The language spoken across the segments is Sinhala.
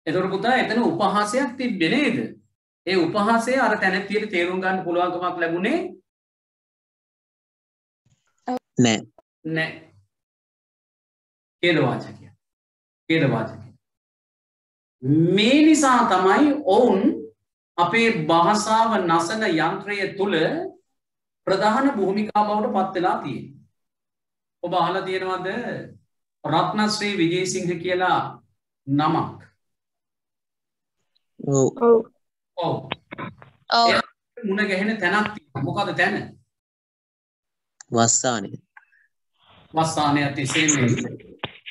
එතකොට පුතා එතන උපහාසයක් තිබ්බේ නේද? ඒ උපහාසය අර තැනැත්තියට තේරුම් ගන්න පුළුවන්කමක් ලැබුණේ නෑ. නෑ. ඛේදවාචකය. ඛේදවාචකය. මේ නිසා තමයි ඔවුන් අපේ භාෂාව නසන යන්ත්‍රය තුල ප්‍රධාන භූමිකාව බවට පත් වෙලා තියෙන්නේ. ඔබ අහලා තියෙනවද රත්නශ්‍රී විජේසිංහ කියලා නමක්? ඔව්. ඔව්. ඔව්. මුණ ගැහෙන තැනක් තියෙනවා. මොකද තැන? වස්සානය. වස්සානයත් එසේම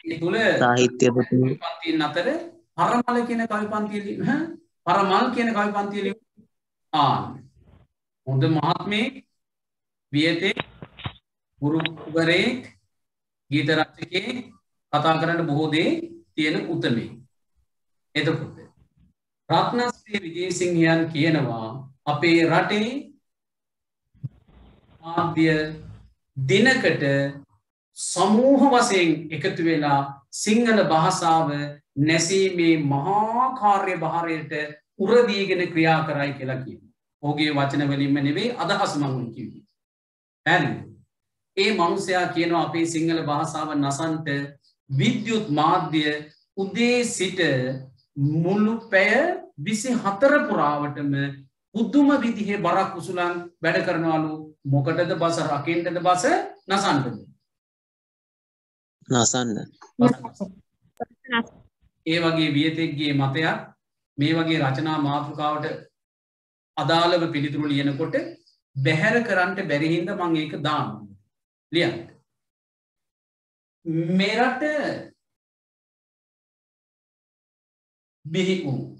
ඒ තුල සාහිත්‍ය පන්තියන් අතර පරමල කියන කවි පන්තිය පරමල් කියන කවි පන්තිය හොඳ මහත්මේ වියතේ ගුරුවරයෙක් ගීත රචකයෙක් කතා කරන්න බොහෝ දේ තියෙන උතමේ. එතකොට රත්නශ්‍රී විජේසිංහයන් කියනවා අපේ රටේ මාධ්‍ය දිනකට සමූහ වශයෙන් එකතු වෙලා සිංහල භාෂාව නැසීමේ මහා කාර්යභාරයට උරදීගෙන ක්‍රියා කරයි කියලා කියනවා. ඔහුගේ වචන වලින්ම නෙවෙයි අදහස් මම කිව්වේ. හරිද? ඒ මනුස්සයා කියනවා අපේ සිංහල භාෂාව නසන්ට විද්‍යුත් මාධ්‍ය උදේ සිට මුළු පැය 24 පුරාවටම පුදුම විදිහේ බරක් උසුලන් වැඩ කරනවලු. මොකටද බස රකින්නද බස නසන්නද? නසන්න. ඒ වගේ වියතෙක්ගේ මතයක් මේ වගේ රචනා මාතෘකාවට අදාළව පිළිතුරු ලියනකොට බැහැර කරන්න බැරි හින්දා මම ඒක දානවා. ලියන්න. මෙරට බිහි වූ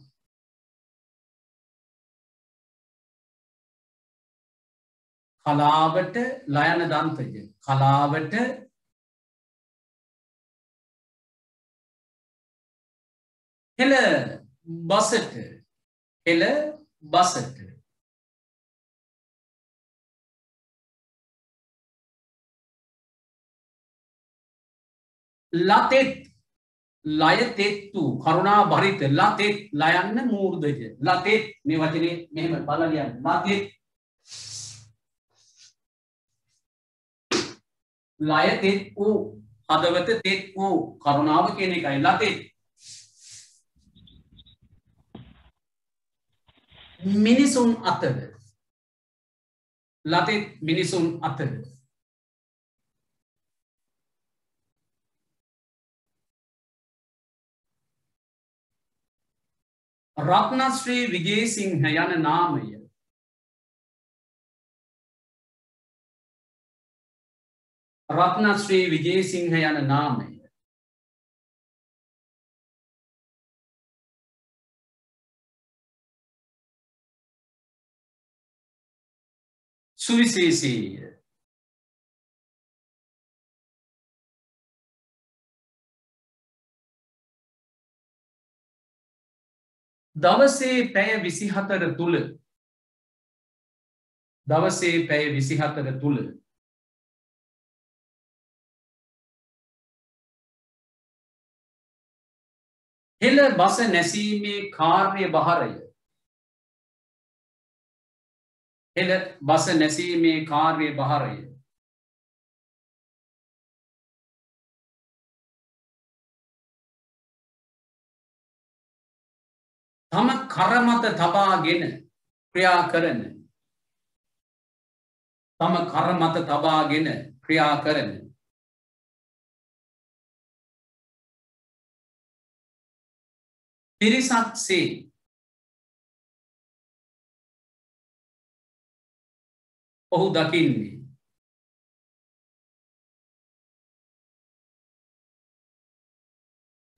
කලාවට ලයන දන්තය කලාවට හෙළ බසට ලතෙත් ලයතෙත්තු කරුණා බරිත ලතෙත් ලයන්න මූර්ධජ ලතෙත් මේ වචනේ මෙහෙම බලලා ලියන්න ලතෙත් ලයතෙත් වූ හදවත තෙත් වූ කරුණාව කියන එකයි ලතෙත් මිනිසුන් අතර ලතෙත් මිනිසුන් අතර රත්නශ්‍රී විජේසිංහ යන නාමය රත්නශ්‍රී විජේසිංහ යන නාමය සුවිශේෂීය දවසේ පැය 24 තුල හෙළ බස නැසීමේ කාර්යභාරය තම කරමත තබාගෙන ක්‍රියා කරන පිරිසක්සේ ඔහු දකින්නේ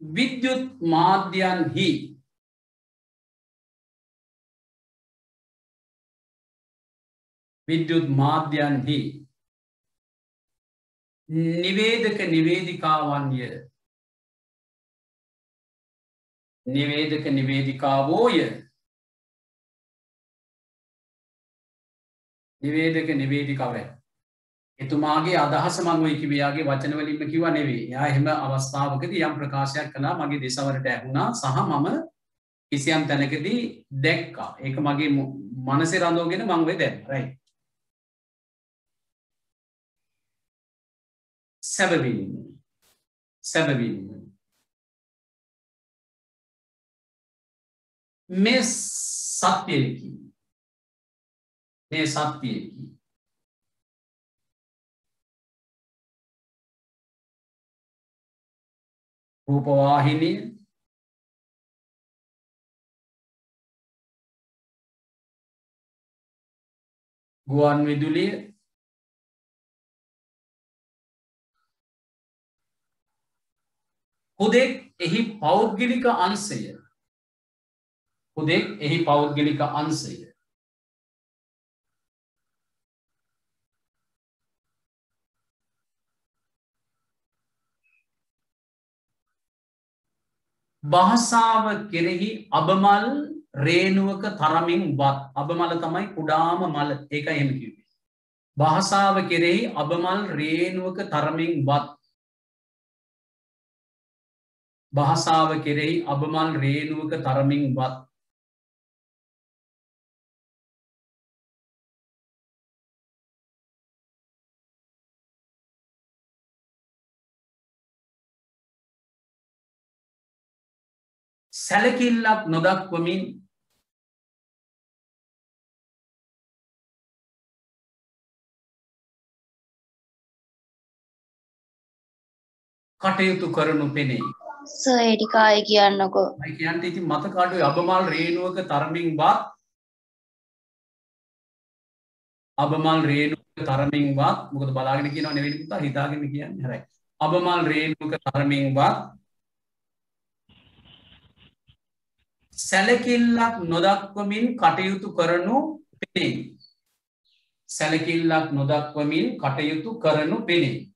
විද්‍යුත් මාධ්‍යන්හි නිවේදක නිවේදිකාවෝය එතුමාගේ අදහස මම ඔය කිව්වේ යාගේ වචන වලින්ම කිව්වා නෙවෙයි. එයා එහෙම අවස්ථාවකදී යම් ප්‍රකාශයක් කළා මගේ දේශවලට ඇහුණා සහ මම කිසියම් තැනකදී දැක්කා. ඒක මගේ මනසේ රඳවගෙන මම වෙයි දැන් right. සැබවින්ම මේ සත්‍යයකි. රූපවාහිනිය ගුවන් විදුලිය හුදෙක් එහි පෞද්ගලික අංශය භාෂාව කෙරෙහි අබමල් රේණුවක තරමින් වත් අබමල තමයි කුඩාම මල ඒකයි එහෙම කිව්වේ. භාෂාව කෙරෙහි අබමල් රේණුවක තරමින් වත් භාෂාව කෙරෙහි අබමල් රේණුවක තරමින් වත් සැලකිල්ලක් නොදක්වමින් කටයුතු කරනු පෙනේ. සර් ඒ ටික ආයෙ කියන්නකෝ. මම කියන්නේ ඉතින් මත කාඩුවේ අබමල් රේණුවක තරමින් වත් මොකද බලාගෙන කියනව නෙවෙයි පුතා හිතාගෙන කියන්නේ හරි. අබමල් රේණුවක තරමින් වත් සැලකිල්ලක් නොදක්වමින් කටයුතු කරනු පෙනේ.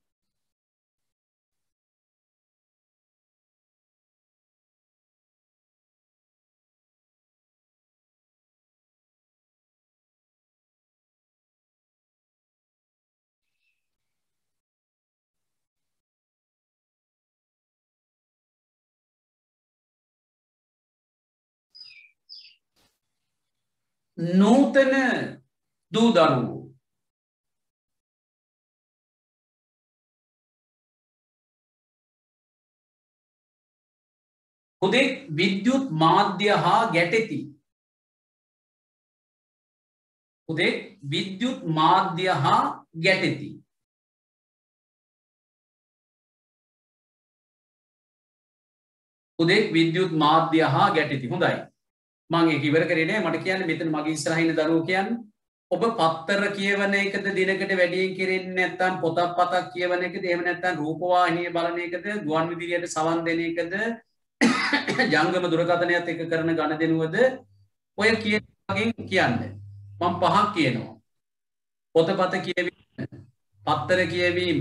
නූතන දූ දරුවෝ හුදෙක් විද්‍යුත් මාධ්‍ය හා ගැටෙති. හොඳයි. මම ඒක ඉවර කරේ නෑ මට කියන්නේ මෙතන මගේ ඉස්සරහින් ඉන්න දරුවෝ කියන්නේ ඔබ පත්තර කියවන එකද දිනකට වැඩියෙන් කෙරෙන්නේ නැත්නම් පොතක් කියවන එකද එහෙම නැත්නම් රූපවාහිනිය බලන එකද ගුවන් විදුලියට සවන් දෙන එකද ජංගම දුරකථනයත් එක්ක කරන ගණදෙනුවද ඔය කියන වගේ කියන්නේ මම පහක් කියනවා පොතපත කියවීම පත්තර කියවීම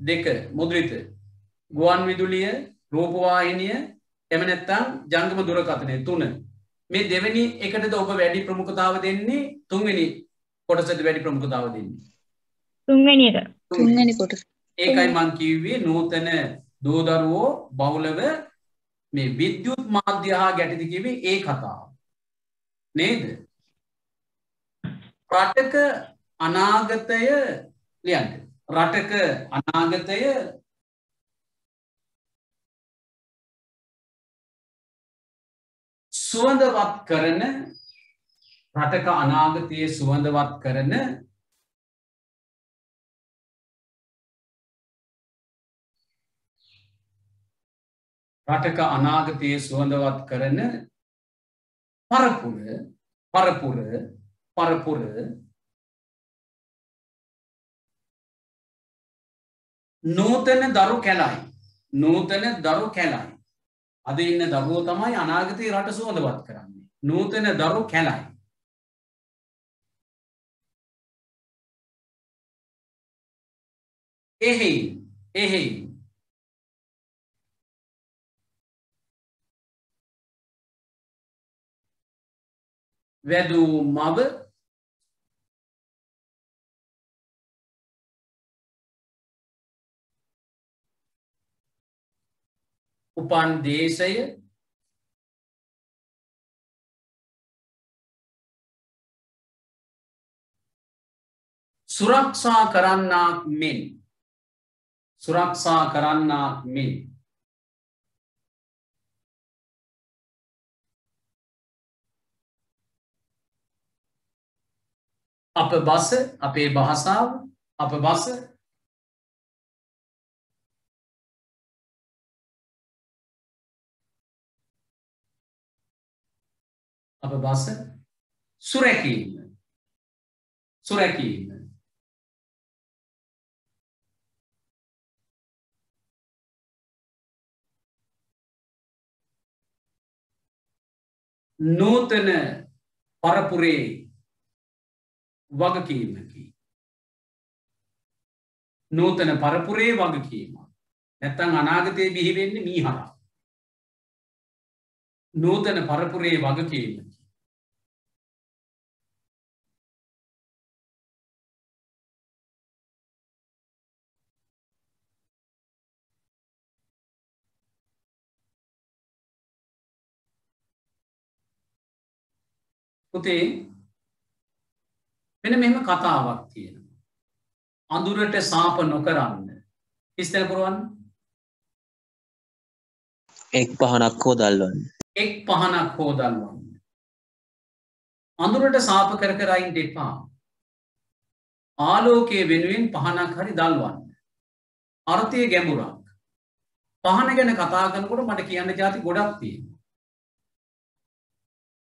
දෙක මුද්‍රිත ගුවන් විදුලිය රූපවාහිනිය එහෙම නැත්නම් ජංගම දුරකථනය තුන මේ දෙවෙනි එකටද ඔබ වැඩි ප්‍රමුඛතාව දෙන්නේ තුන්වෙනි කොටසට වැඩි ප්‍රමුඛතාව දෙන්නේ තුන්වෙනි කොටස ඒකයි මම කිව්වේ නූතන දූ දරුවෝ බහුලව මේ විද්‍යුත් මාධ්‍ය හා ගැටෙති කිව්වේ ඒ කතාව නේද රටක අනාගතය ලියන්න රටක අනාගතය සුවඳවත් කරන රටක අනාගතයේ සුවඳවත් කරන පරපුර නූතන දරු කැලයි අද ඉන්න දරුවෝ තමයි අනාගතයේ රට සුවඳවත් කරන්නේ නූතන දරු කැලයි එහි වැදූ මව උපන් දේශය සුරක්ෂා කරන්නාක් මෙන් සුරක්ෂා කරන්නාක් මෙන් අප බස අපේ භාෂාව අප බස අප බස සුරැකීම සුරැකීම නූතන පරපුරේ වගකීමකි නූතන පරපුරේ වගකීම නැත්තම් අනාගතයේ බිහි වෙන්නේ මීහරා නූතන පරපුරේ වගකීමකි පුතේ මෙන්න මෙහෙම කතාවක් තියෙනවා. අඳුරට සාප නොකරන්න. ඉස්තර පුරවන්න. එක් පහනක් හෝ දල්වන්න. එක් පහනක් හෝ දල්වන්න. අඳුරට සාප කර කර ඉන්න එපා. ආලෝකයේ වෙනුවෙන් පහනක් හරි දල්වන්න. අර්ථයේ ගැඹුරක්. පහන ගැන කතා කරනකොට මට කියන්න જાති ගොඩක් තියෙනවා.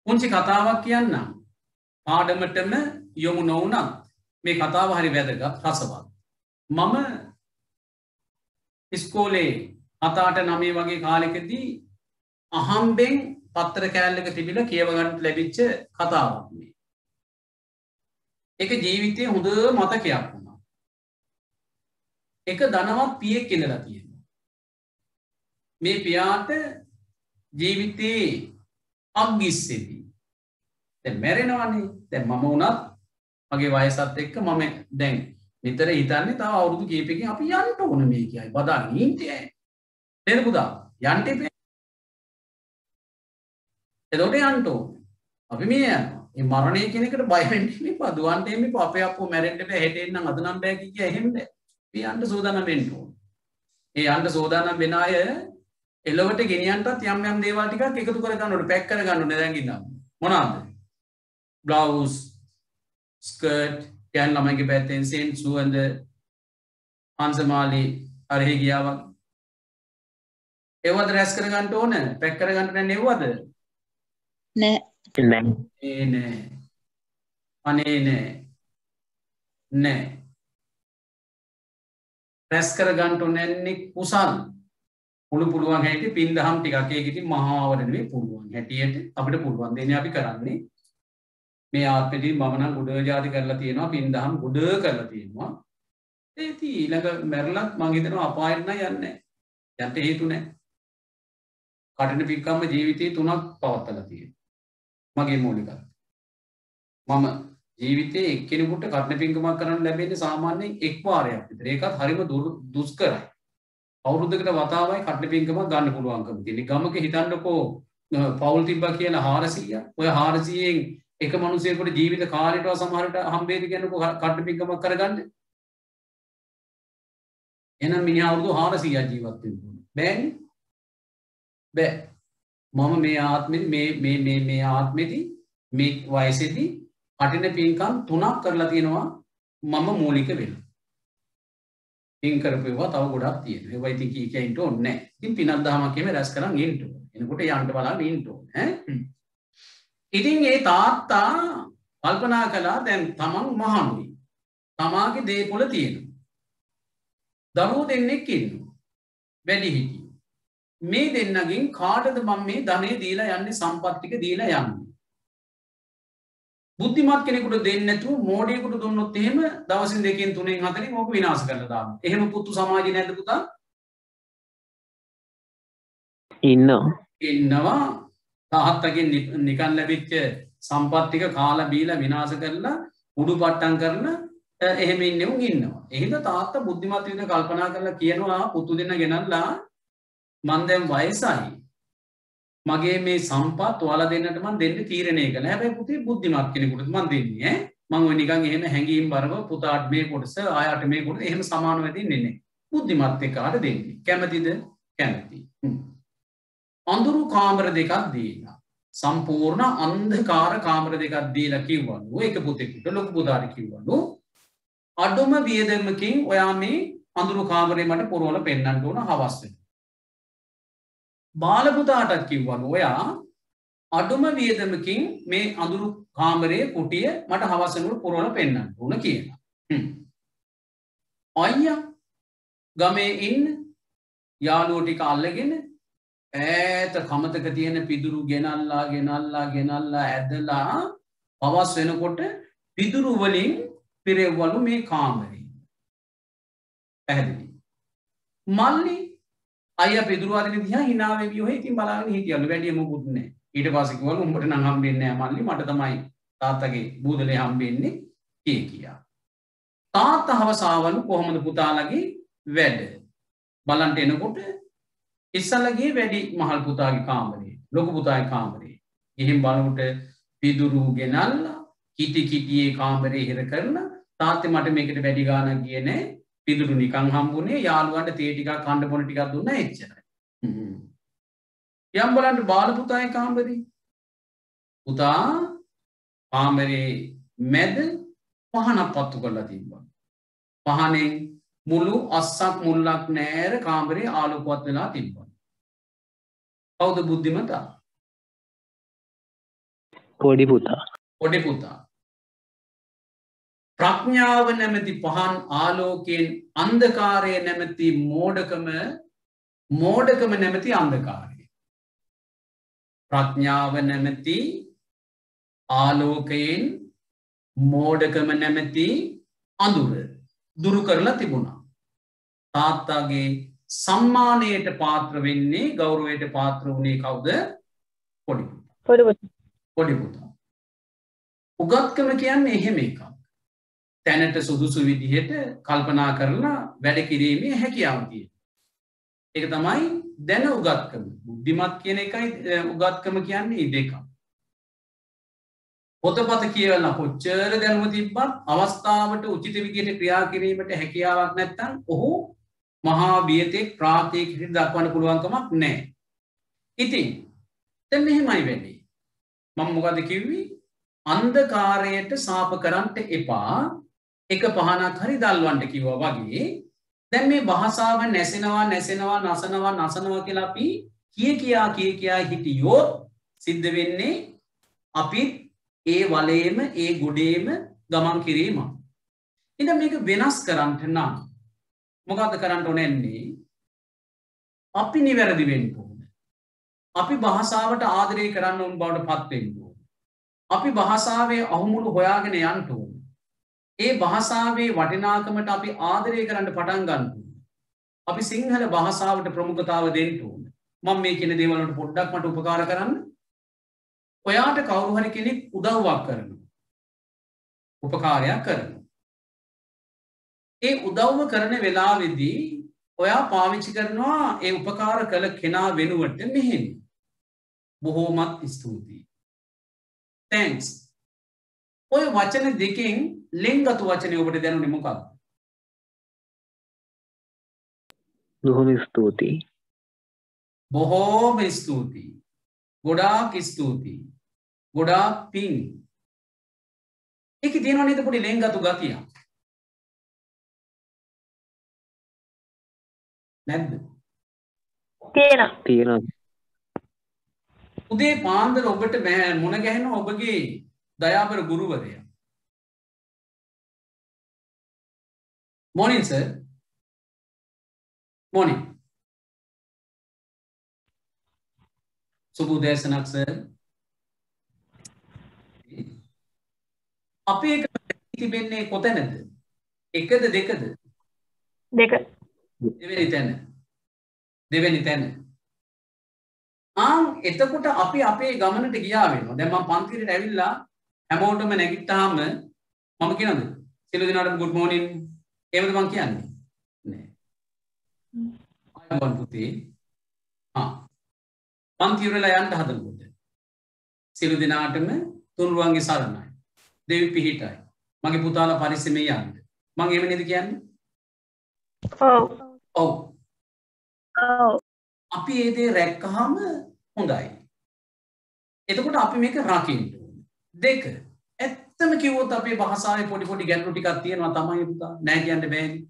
පුංචි කතාවක් කියන්නම්. පාඩමටම යොමු නොවුනත් මේ කතාව හරි වැදගත් රසවත්. මම ඉස්කෝලේ 7-8-9 වගේ කාලෙකදී අහම්බෙන් පත්‍ර කෑල්ලක තිබිලා කියව ගන්න ලැබිච්ච කතාවක් මේ. ඒක ජීවිතයේ හොඳ මතකයක් වුණා. එක ධනවත් පියෙක් ඉඳලා තියෙනවා. මේ පියාට ජීවිතේ අග්ගිස්සෙදී දැන් මැරෙනවනේ. දැන් මම වුණත් මගේ වයසත් එක්ක මම දැන් නිතර හිතන්නේ තව අවුරුදු කීපයකින් අපි යන්න ඕන මේ කියයි. බදාගෙන ඉන්නේ. නේද පුතා? යන්න ඉපේ. එතකොට යන්න ඕන. අපි මේ යනවා. මේ මරණය කියන එකට බය වෙන්න එපා. දුවන්න එපා. අපේ අප්පෝ මැරෙන්න බෑ. හෙට එන්නම් අද නම් බෑ කිය එහෙම බෑ. අපි යන්න සූදානම් වෙන්න ඕන. ඒ යන්න සූදානම් වෙන අය එළවට ගෙනියන්නත් යම් යම් දේවල් ටිකක් එකතු කර ගන්න ඕනේ. පැක් කර ගන්න ඕනේ දැන් ඉන්නම්. මොනවාද? බ්ලවුස් ස්කර්ට් කැන් ළමයිගේ පැත්තෙන් සෙන් සුවඳ අන්සමාලි අරහි ගියා වගේ ඒවද රැස් කර ගන්න ඕන පැක් කර ගන්න නැන්නේ ඒවද නෑ නෑ අනේ නෑ රැස් කර ගන්න ඕනේ කුසල් පුළුවන් හැටි පින්දහම් ටිකක් ඒක ඉතින් මහාවර නෙවෙයි පුළුවන් හැටියට අපිට පුළුවන් දෙන්නේ අපි කරන්නේ මේ ආත්මෙදී මම නම් ගොඩ ජාති කරලා තියෙනවා පින්දහම් ගොඩ කරලා තියෙනවා ඒ ඉතින් ඊළඟ මැරලත් මං හිතනවා අපායට නෑ යන්නේ යන්න හේතු නෑ කටින පික්කම්ම ජීවිතේ 3ක් පවත්ලා තියෙනවා මගේ මූලිකත්වය මම ජීවිතේ එක්කෙනෙකුට කටින පින්කමක් කරන්න ලැබෙන්නේ සාමාන්‍යයෙන් එක් වාරයක් විතර ඒකත් හරිම දුෂ්කරයි අවුරුද්දකට වතාවයි කටින පින්කමක් ගන්න පුළුවන්කම තියෙන ගමක හිතන්නකෝ පවුල් තිබ්බා කියලා 400 ඔය 400න් එක මිනිසෙකුට ජීවිත කාලයටව සමහරට හම්බෙයිද කියනකෝ කට්ට පිංකමක් කරගන්න. එහෙනම් මිනිහා අවුරුදු 400ක් ජීවත් වෙන්න ඕනේ. බෑනේ. බෑ. මම මේ ආත්මෙදී මේ වයසේදී කටින පිංකම් 3ක් කරලා තියෙනවා මම මූලික වෙලා. පින් කරපුවා තව ගොඩක් තියෙනවා. ඒවා ඉතින් කී කියන්න ඕනේ නැහැ. ඉතින් පිනක් දහමක් එහෙම රැස් කරන් ඉන්න ඕනේ. එනකොට යන්න බලන්න ඉන්න ඕනේ. ඉතින් ඒ තාත්තා කල්පනා කළා දැන් තමන් මහණුයි. තමාගේ දේපොළ තියෙනවා. දරුවෝ දෙන්නෙක් ඉන්නවා. වැඩිහිටියෝ. මේ දෙන්නගෙන් කාටද මම මේ ධනෙ දීලා යන්නේ සම්පත් ටික දීලා යන්නේ. බුද්ධිමත් කෙනෙකුට දෙන්නේ නැතුව මෝඩයෙකුට දුන්නොත් එහෙම දවසින් 2කින් 3න් 4න් ඕක විනාශ කරලා දානවා. එහෙම පුතු සමාජේ නැද්ද පුතා? ඉන්නවා. තාත්තගෙන් නිකන් ලැබිච්ච සම්පත් ටික කාලා බීලා විනාශ කරලා උඩු පට්ටම් කරලා එහෙම ඉන්නවුන් ඉන්නවා. එහෙනම් තාත්තා බුද්ධිමත් විදිහට කල්පනා කරලා කියනවා පුතු දෙන්න ගෙනල්ලා මං දැන් වයසයි. මගේ මේ සම්පත් ඔයාලා දෙන්නට මං දෙන්න තීරණය කළා. හැබැයි පුතේ බුද්ධිමත් කෙනෙකුට මං දෙන්නේ ඈ. මම ඔය නිකන් එහෙම හැංගීම් බරව පුතාට මේ කොටස ආයාට මේ කොටස එහෙම සමානව දෙන්නේ නැහැ. බුද්ධිමත් එක්කාට දෙන්නේ. කැමතිද? කැමති. අඳුරු කාමර දෙකක් දීලා සම්පූර්ණ අන්ධකාර කාමර දෙකක් දීලා කිව්වලු එක පුතෙකුට ලොකු පුතාට කිව්වලු අඩුම වියදමකින් ඔයා මේ අඳුරු කාමරේ මට පුරවලා පෙන්නන්න ඕන හවස් වෙනකොට. බාල පුතාටත් කිව්වලු ඔයා අඩුම වියදමකින් මේ අඳුරු කාමරයේ කුටිය මට හවස් වෙනකොට පුරවලා පෙන්නන්න ඕන කියලා. අයියා ගමේ ඉන්න යාළුවෝ ටික අල්ලගෙන ඈත කමතක තියෙන පිදුරු ගෙනල්ලා ඇදලා හවස් වෙනකොට පිදුරු වලින් පිරෙව්වලු මේ කාමරේ. පැහැදිලි. මල්ලි අයියා පිදුරු අදින දිහා hina වෙවි ඔය ඉතින් බලාගෙන හිටියලු වැඩි මොකුත් නැහැ. ඊට පස්සේ කිව්වලු උඹට නම් හම්බෙන්නේ නැහැ මල්ලි මට තමයි තාත්තගේ බූදලේ හම්බෙන්නේ කියා. තාත්තා හවස ආවලු කොහොමද පුතාලගේ වැඩ බලන්ට එනකොට ඉස්සලගේ වැඩි මහල් පුතාගේ කාමරේ ලොකු පුතාගේ කාමරේ එහෙන් බලනකොට පිදුරු ගෙනල්ලා කිටියේ කාමරේ හිර කරලා තාත්තේ මට මේකට වැඩි ගාණක් ගියේ නෑ පිදුරු නිකන් හම්බුනේ යාළුවන්ට තේ ටිකක් කන්න බොන ටිකක් දුන්නා එච්චරයි. යම් බලන්න බාල පුතාගේ කාමරේ පුතා කාමරේ මැද පහනක් පත්තු කරලා තිබ්බා. පහනෙන් මුළු අස්සක් මුල්ලක් නෑර කාමරේ ආලෝකවත් වෙලා තිබ්බා. කවුද බුද්ධිමතා? පොඩි පුතා. පොඩි පුතා. ප්‍රඥාව නැමැති පහන් ආලෝකයෙන් අන්ධකාරය නැමැති මෝඩකම නැමැති අන්ධකාරය. ප්‍රඥාව නැමැති ආලෝකයෙන් මෝඩකම නැමැති අඳුර දුරු කරලා තිබුණා. තාත්තාගේ සම්මානයට පාත්‍ර වෙන්නේ ගෞරවයට පාත්‍ර වුණේ කවුද? පොඩි පුතා. පොඩි පුතා. උගත්කම කියන්නේ එහෙම එකක්. තැනට සුදුසු විදිහට කල්පනා කරලා වැඩ කිරීමේ හැකියාව තියෙනවා. ඒක තමයි දැන උගත්කම. බුද්ධිමත් කියන එකයි උගත්කම කියන්නේ දෙකක්. පොතපත කියවලා කොච්චර දැනුම තිබ්බත් අවස්ථාවට උචිත විදිහට ක්‍රියා කිරීමට හැකියාවක් නැත්නම් ඔහු මහා බියතෙක් ප්‍රාතේක හිත දක්වන්න පුළුවන්කමක් නැහැ. ඉතින් දැන් මෙහෙමයි වෙන්නේ. මම මොකද කිව්වේ? අන්ධකාරයට සාප කරන්න එපා. එක පහනක් හරි දල්වන්න කිව්වා වගේ. දැන් මේ භාෂාව නැසෙනවා නසනවා කියලා අපි කියා හිටියොත් සිද්ධ වෙන්නේ අපි ඒ වලේම ඒ ගොඩේම ගමන් කිරීම. ඉතින් මේක වෙනස් කරන්න නම් මොකද්ද කරන්න ඕනේ? අපි නිවැරදි වෙන්න ඕනේ. අපි භාෂාවට ආදරය කරන්න ඕන බවට පත් වෙන්න ඕනේ. අපි භාෂාවේ අහුමුළු හොයාගෙන යන්න ඕනේ. ඒ භාෂාවේ වටිනාකමට අපි ආදරය කරන්න පටන් ගන්න ඕනේ. අපි සිංහල භාෂාවට ප්‍රමුඛතාව දෙන්න ඕනේ. මම මේ කියන දේවල් වලට පොඩ්ඩක් මට උපකාර කරන්න. ඔයාට කවුරු හරි කෙනෙක් උදව්වක් කරනවා. උපකාරයක් කරනවා. ඒ උදව්ව කරන වෙලාවේදී ඔයා පාවිච්චි කරනවා ඒ උපකාර කළ කෙනා වෙනුවට මෙහෙම. බොහෝමත් ස්තුතියි. thanks. ඔය වචන දෙකෙන් ලෙන්ගතු වචනේ ඔබට දැනුනේ මොකක්ද? බොහොම ස්තුතියි. බොහෝම ස්තුතියි. ගොඩාක් ස්තුතියි. ගොඩාක් පිං. ඒකේ තියෙනවා නේද පොඩි ලෙන්ගතු ගතිය? නැද්ද? තියෙනවා. උදේ පාන්දර ඔබට මුණ ගැහෙනවා ඔබගේ දයාබර ගුරුවරයා. morning sir. morning. සුබ උදෑසනක් සර්. අපේ එක තිබෙන්නේ කොතැනද? එකද දෙකද? දෙක. දෙවෙනි තැන. එතකොට අපි අපේ ගමනට ගියා වෙනවා. දැන් මම පන්තියට ඇවිල්ලා හැමෝටම නැගිට්ටාම මම කියනද? සියලු දෙනාටම good morning. එහෙමද මම කියන්නේ? නෑ. අයවන් පුතේ. පන්ති වල යන්න හදනකොට සියලු දෙනාටම තුන්රුවන්ගේ සරණයි. දෙවි පිහිටයි. මගේ පුතාලා පරිස්සමෙන් යන්න. මම එහෙම නේද කියන්නේ? ඔව්. අපි ඒ දේ රැක්කහම හොඳයි. එතකොට අපි මේක රකින්න ඕනේ. දෙක. ඇත්තම කිව්වොත් අපේ භාෂාවේ පොඩි ගැටලු ටිකක් තියෙනවා තමයි පුතා. නෑ කියන්න බෑනේ.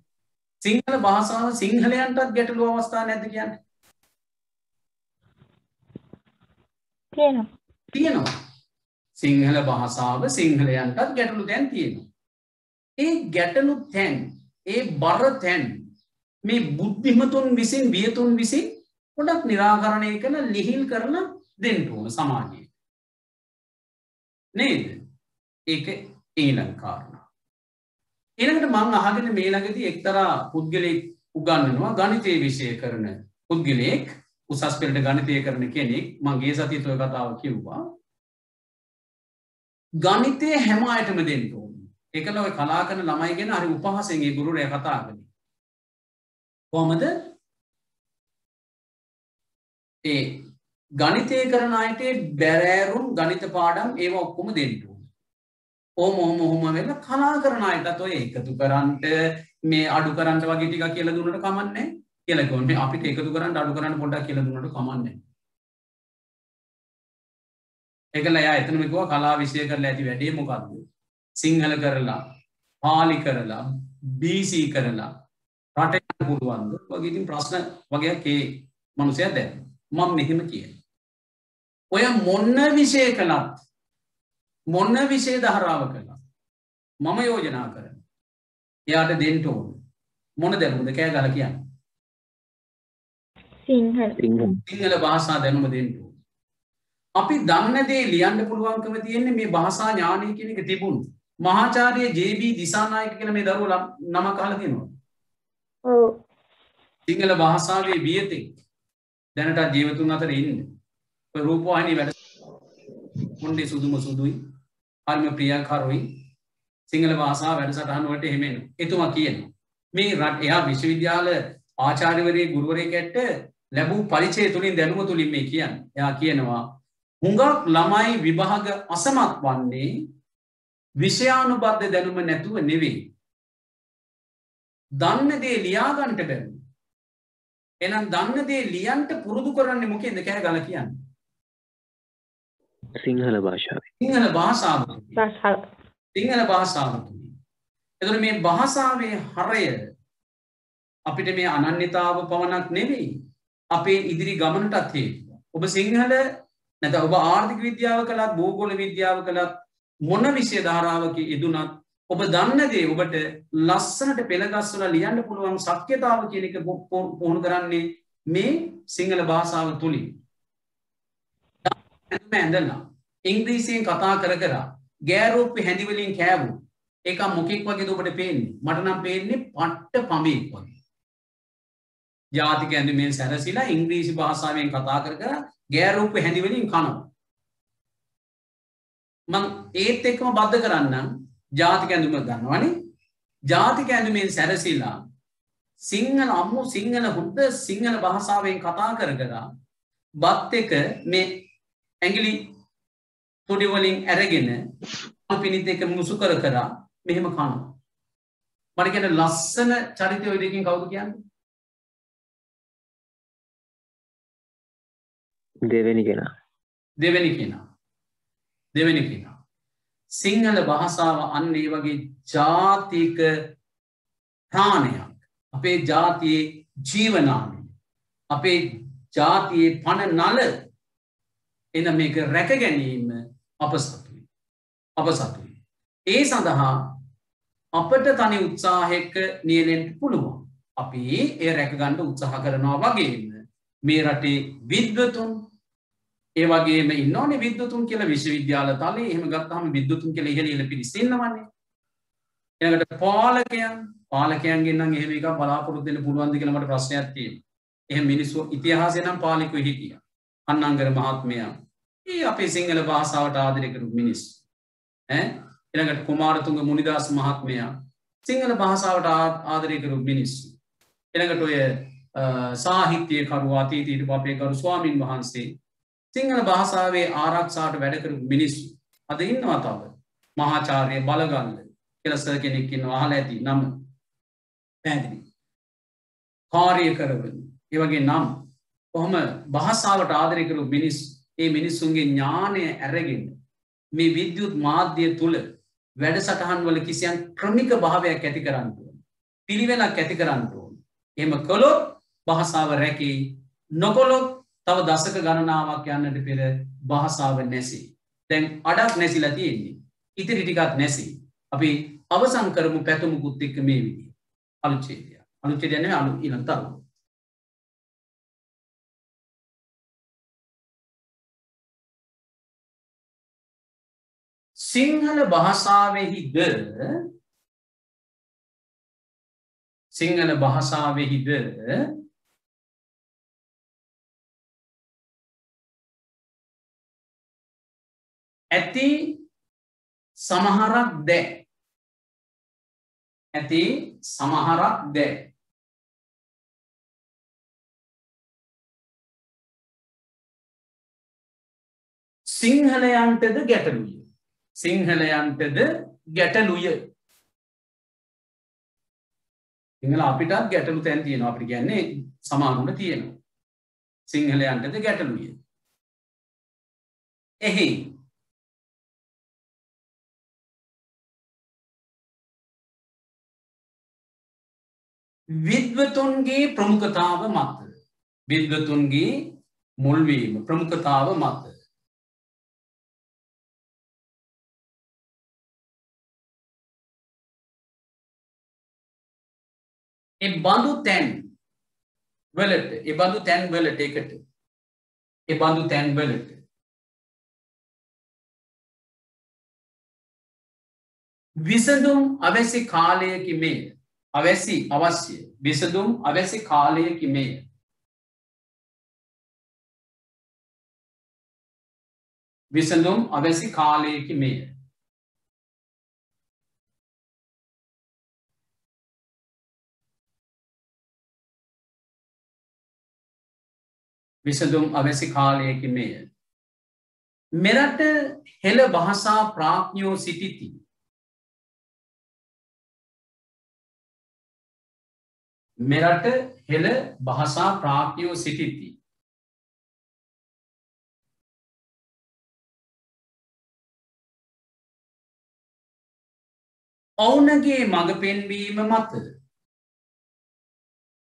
සිංහල භාෂාව සිංහලයන්ටත් ගැටලු අවස්ථා නැද්ද කියන්නේ? තියෙනවා. සිංහල භාෂාව සිංහලයන්ටත් ගැටලු දැන් තියෙනවා. ඒ ගැටලු තැන්, ඒ බර තැන් මේ බුද්ධිමතුන් විසින් වියතුන් විසින් පොඩක් निराකරණය කරන ලිහිල් කරලා දෙන්න ඕන සමාජයේ. නේද? ඒක ඊළඟ කාරණා. ඊළඟට මම අහගෙන මේ ළඟදී එක්තරා පුද්ගලෙක් උගන්වනවා ගණිතයේ විෂය කරන පුද්ගලෙක්, උසස් පෙළට ගණිතය කරන කෙනෙක්. මම ගිය සතියේත් ඔය කතාව කිව්වා. ගණිතය හැම අයටම දෙන්න ඕනේ. ඒකල ඔය කලා කරන ළමයි ගැන හරි උපහාසයෙන් ඒ ගුරුවරයා කතා කරන්නේ. කොහමද? ඒ ගණිතය කරන අයට බැරෑරුම් ගණිත පාඩම් ඒවා ඔක්කොම දෙන්න ඕනේ. ඔහොම වෙලා කලා කරන අයටත් ඔය එකතු කරන්ට මේ අඩු කරන්ට වගේ ටිකක් කියලා දුන්නට කමක් නැහැ කියලා කිව්වොත් මේ අපිට එකතු කරන්න අඩු කරන්න පොඩ්ඩක් කියලා දුන්නට කමක් නැහැ. ඒකල එයා එතනම කිව්වා කලා විෂය කරලා ඇති වැඩේ මොකද්ද? සිංහල කරලා, පාලි කරලා, BC කරලා රට යන්න පුළුවන්ද? වගේ ඉතින් ප්‍රශ්න වගේක් ඒ මිනිසයා දැන් මම මෙහෙම කියනවා. ඔය මොන විෂය කළත් මොන විෂය ධාරාව කළත් මම යෝජනා කරනවා. එයාට දෙන්න ඕන. මොන දැනුමද කෑ ගහලා කියන්නේ? සිංහල භාෂා දැනුම දෙන්න ඕන. අපි දන්න දේ ලියන්න පුළුවන්කම තියෙන්නේ මේ භාෂා ඥානය කියන එක තිබුණු. මහාචාර්ය JB දිසානායක කියලා මේ දරුවෝ නමක් අහලා තියෙනවා. ඔව්. සිංහල භාෂාවේ වියතෙක් දැනට ජීවතුන් අතර ඉන්නේ. ඔය රූපවාහිනී වැඩ මොන්නේ සුදුයි. හරිම ප්‍රියංකරුයි. සිංහල භාෂාව වැඩසටහන වලට එහෙම එනවා. එතුමා කියනවා මේ රට එයා විශ්වවිද්‍යාල ආචාර්යවරයෙක් ගුරුවරයෙක්ට ලැබූ පරිචය තුලින් දැනුම තුලින් මේ කියන්නේ. එයා කියනවා හුඟක් ළමයි විභාග අසමත් වන්නේ විෂයානුබද්ධ දැනුම නැතුව නෙවෙයි. දන්න දේ ලියා ගන්නට බැරි. එහෙනම් දන්න දේ ලියන්න පුරුදු කරන්නේ මොකෙන්ද කෑ ගල කියන්නේ? සිංහල භාෂාවෙන්. සිංහල භාෂාව. සිංහල භාෂාව. එතකොට මේ භාෂාවේ හරය අපිට මේ අනන්‍යතාව පවණක් නෙවෙයි අපේ ඉදිරි ගමනටත් හේතුව. ඔබ සිංහල නැත්නම් ඔබ ආර්ථික විද්‍යාව කළත් භූගෝල විද්‍යාව කළත් මොන විෂය ධාරාවක යෙදුනත් ඔබ දන්න දේ ඔබට ලස්සනට පෙළගස්වලා ලියන්න පුළුවන් ශක්්‍යතාව කියන එක පුහුණු කරන්නේ මේ සිංහල භාෂාව තුලින්. ඇඳලා ඉංග්‍රීසියෙන් කතා කර ගෑරෝප්පේ හැඳි වලින් කෑවු. ඒක මොකෙක් වගේද ඔබට පේන්නේ? මට නම් පේන්නේ පට්ට පඹෙක් වගේ. ජාතික ඇඳුමෙන් සැරසිලා ඉංග්‍රීසි භාෂාවෙන් කතා කර ගෑරෝප්පේ හැඳි වලින් කනවා. මම ඒත් එක්කම බද්ධ කරන්නම් ජාතික ඇඳුම ගන්නවනේ. ජාතික ඇඳුමෙන් සැරසිලා සිංහල අම්මෝ සිංහල හුද්ද සිංහල භාෂාවෙන් කතා කර බත් එක මේ ඇඟිලි තුඩි වලින් අරගෙන පිනිත් එක මුසු කර මෙහෙම කනවා. මට කියන ලස්සන චරිතය ඔය දෙකෙන් කවුද කියන්නේ? දෙවෙනි කෙනා. සිංහල භාෂාව අන්න ඒ වගේ ජාතික ප්‍රාණයක්. අපේ ජාතියේ ජීවනාංගය. අපේ ජාතියේ පණ නල එන මේක රැක ගැනීම අප සතුයි. ඒ සඳහා අපට තනි උත්සාහයක නියැලෙන්න පුළුවන්. අපි ඒ රැක ගන්න උත්සාහ කරනවා වගේම මේ රටේ විද්වතුන් ඒ වගේම ඉන්නෝනේ විද්වතුන් කියලා විශ්වවිද්‍යාල තලයේ එහෙම ගත්තාම විද්වතුන් කියලා ඉහළ පිරිස ඉන්නවනේ. ඊළඟට පාලකයන්ගෙන් නම් එහෙම එකක් බලාපොරොත්තු වෙන්න පුළුවන්ද කියලා මට ප්‍රශ්නයක් තියෙනවා. එහෙම මිනිස්සු ඉතිහාසයේ නම් පාලකයෝ හිටියා. අන්නංගර මහත්මයා. ඒ අපේ සිංහල භාෂාවට ආදරය කරපු මිනිස්සු. ඊළඟට කුමාරතුංග මුනිදාස් මහත්මයා සිංහල භාෂාවට ආදරය කරපු මිනිස්සු. ඊළඟට ඔය සාහිත්‍යකරු අතීතීට අපේ ගරු ස්වාමින් වහන්සේ සිංහල භාෂාවේ ආරක්ෂාවට වැඩ කරපු මිනිස්සු. අද ඉන්නවා තව මහාචාර්ය බලගල්ල කියලා සර් කෙනෙක් ඉන්නවා අහලා ඇති නම පැහැදිලි කාර්ය කරවන ඒ වගේ නම් කොහොම භාෂාවට ආදරය කරු මිනිස් ඒ මිනිසුන්ගේ ඥානය අරගෙන මේ විද්‍යුත් මාධ්‍ය තුල වැඩසටහන් වල කිසියම් ක්‍රමික භාවයක් ඇති කරන්න ඕන පිළිවෙලක් ඇති කරන්න ඕන එහෙම කළොත් භාෂාව රැකී නොකොළොත් තව දශක ගණනාවක් යන්නට පෙර භාෂාව නැසී දැන් අඩක් නැසිලා තියෙන්නේ ඉතිරි ටිකක් නැසී අපි අවසන් කරමු පැතුමුකුත් එක්ක මේ විදිහ අනුච්ඡේදය නෙවෙයි ඊළඟ තරුණ සිංහල භාෂාවෙහිද ඇති සමහරක් දෑ සිංහලයන්ටද ගැටලුය සිංහල අපිටත් ගැටලු තැන් තියෙනවා අපිට කියන්නේ සමානුන තියෙනවා සිංහලයන්ටද ගැටලුය එහි විද්වතුන්ගේ ප්‍රමුඛතාව මත විද්වතුන්ගේ මුල්වීම ප්‍රමුඛතාව මත එබඳු තැන් වලට විසඳුම් අවශ්‍ය කාලයකි මේ අවශ්‍ය විසඳුම් අවශ්‍ය කාලයකි මේ විසඳුම් අවශ්‍ය කාලයකි මේ විසඳුම් අවශ්‍ය කාලයකි මෙය මෙරට හෙළ භාෂා ප්‍රඥයෝ සිටිති මෙරට හෙළ භාෂා ප්‍රඥයෝ සිටිති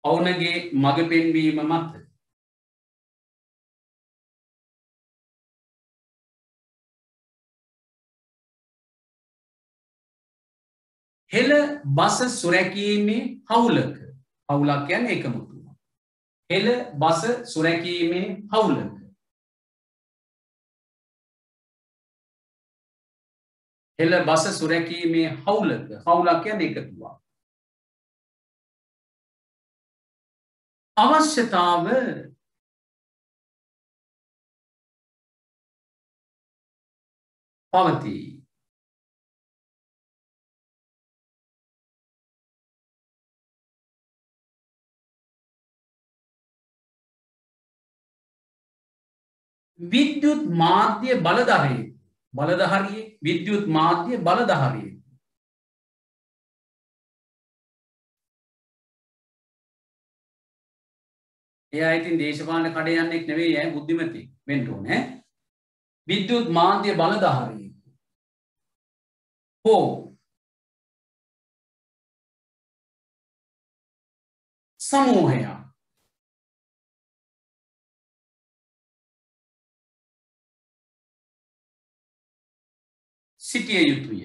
ඔවුන්ගේ මඟ පෙන්වීම මත හෙළ බස සුරැකීමේ හවුලක හවුලක් කියන්නේ එකමුතුව හෙළ බස සුරැකීමේ හවුලක හෙළ බස සුරැකීමේ හවුලක් කියන්නේ එකතුවක් අවශ්‍යතාව පවතී විද්‍යුත් මාධ්‍ය බලධාරියෙක් විද්‍යුත් මාධ්‍ය බලධාරියෙක් එයා ඉතින් දේශපාලන කඩයන්නෙක් නෙවෙයි ඈ බුද්ධිමතෙක් වෙන්න ඕනේ විද්‍යුත් මාධ්‍ය බලධාරියෙක් හෝ සමූහයක් සිටිය යුතුය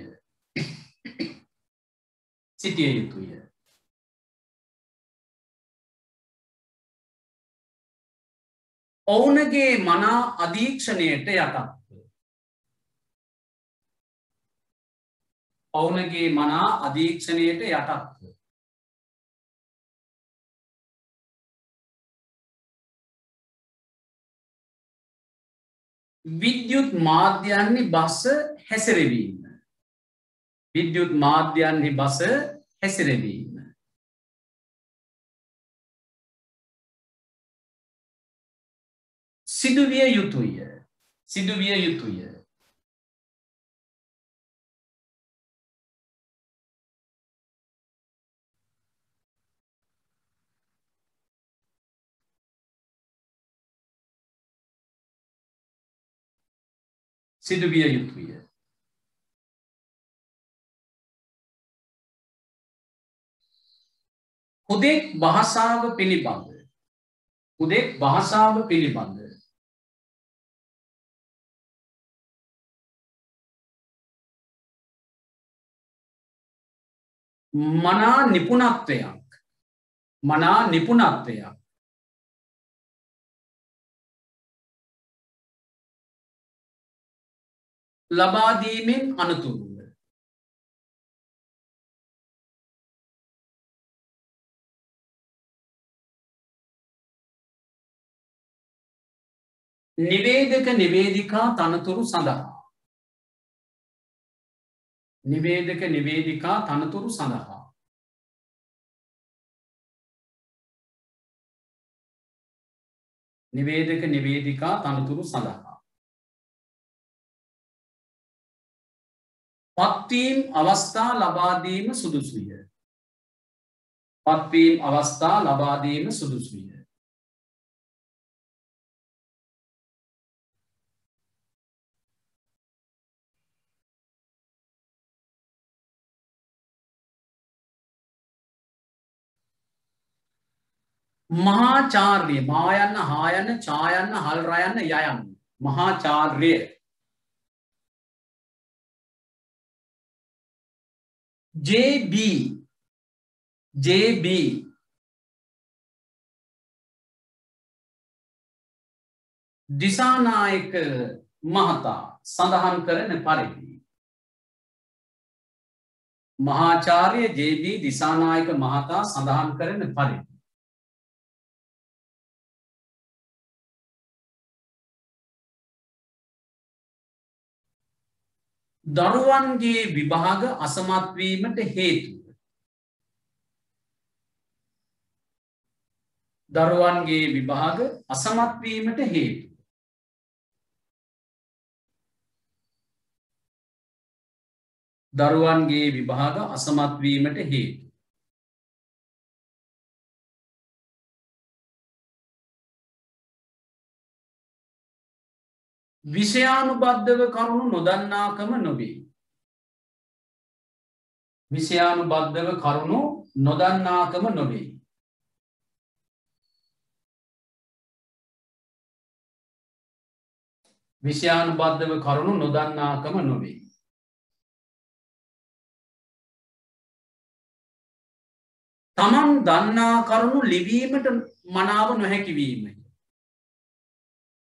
ඔවුන්ගේ මනා අධීක්ෂණයට යටත්ව විද්‍යුත් මාධ්‍යයන්හි බස හැසිරවීම සිදුවිය යුතුය සිදු විය යුතුය. හුදෙක් භාෂාව පිළිබඳ හුදෙක් භාෂාව පිළිබඳ මනා නිපුණත්වයක් ලබා දීමෙන් අනතුරුව නිවේදක නිවේදිකා තනතුරු සඳහා නිවේදක නිවේදිකා තනතුරු සඳහා නිවේදක නිවේදිකා තනතුරු සඳහා පත්වීම් අවස්ථා ලබා දීම සුදුසුය. පත්වීම් අවස්ථා ලබා දීම සුදුසුය. මහාචාර්ය මායන්න හායන්න ඡායන්න හල් රයන්න යයන්න මහාචාර්ය JB දිසානායක මහතා සඳහන් කරන පරිදි මහාචාර්ය JB දිසානායක මහතා සඳහන් කරන පරිදි දරුවන්ගේ විභාග අසමත් වීමට හේතුව දරුවන්ගේ විභාග අසමත් වීමට හේතුව දරුවන්ගේ විභාග අසමත් වීමට හේතුව විෂයානුබද්ධව කරුණු නොදන්නාකම නොවේ. විෂයානුබද්ධව කරුණු නොදන්නාකම නොවේ. විෂයානුබද්ධව කරුණු නොදන්නාකම නොවේ. තමන් දන්නා කරුණු ලිවීමට මනාව නොහැකි වීමයි.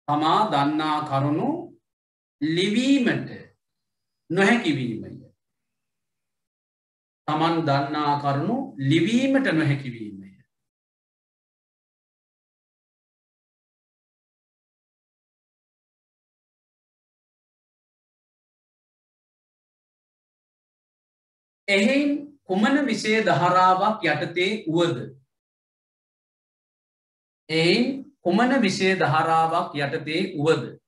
තමා දන්නා කරුණු ලිවීමට නොහැකි වීමයි. තමන් දන්නා කරුණු ලිවීමට නොහැකි වීමයි. එහෙයින් කුමන විෂය ධාරාවක් යටතේ වුවද එහෙයින් කුමන විෂය ධාරාවක් යටතේ වුවද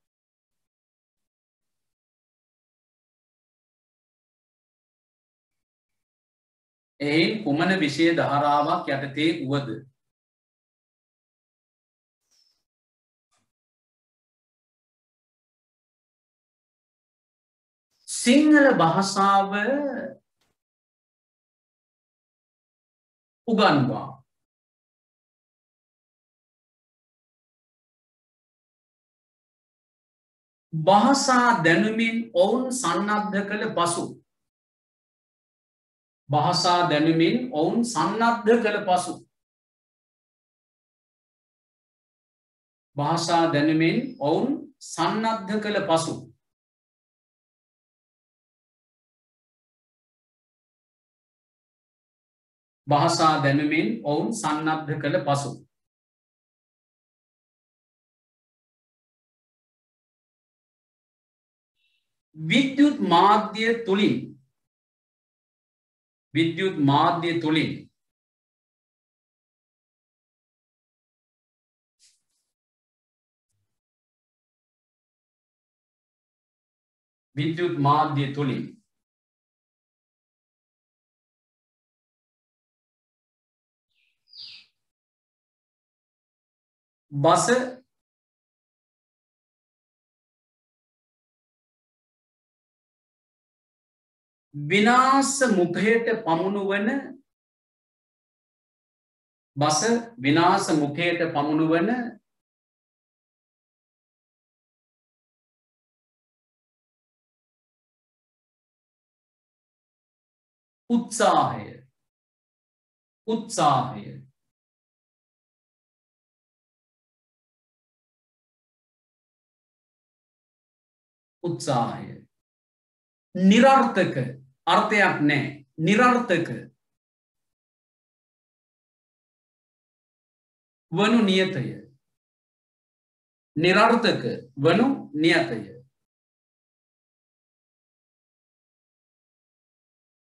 එහෙයින් කුමන විෂය ධාරාවක් යටතේ වුවද සිංහල භාෂාව උගන්වා භාෂා දැනුමින් ඔවුන් සන්නද්ධ කළ පසු භාෂා දැනුමින් ඔවුන් සන්නද්ධ කළ පසු භාෂා දැනුමින් ඔවුන් සන්නද්ධ කළ පසු භාෂා දැනුමින් ඔවුන් සන්නද්ධ කළ පසු විද්‍යුත් මාධ්‍ය තුලින් විද්‍යුත් මාධ්‍ය තුලින් විද්‍යුත් මාධ්‍ය තුලින් බස විනාශ මුඛයට පමුණුවන බස විනාශ මුඛයට පමුණුවන උත්සාහය උත්සාහය උත්සාහය නිරර්ථක අර්ථයක් නැහැ නිරර්ථක වනු නියතය නිරර්ථක වනු නියතය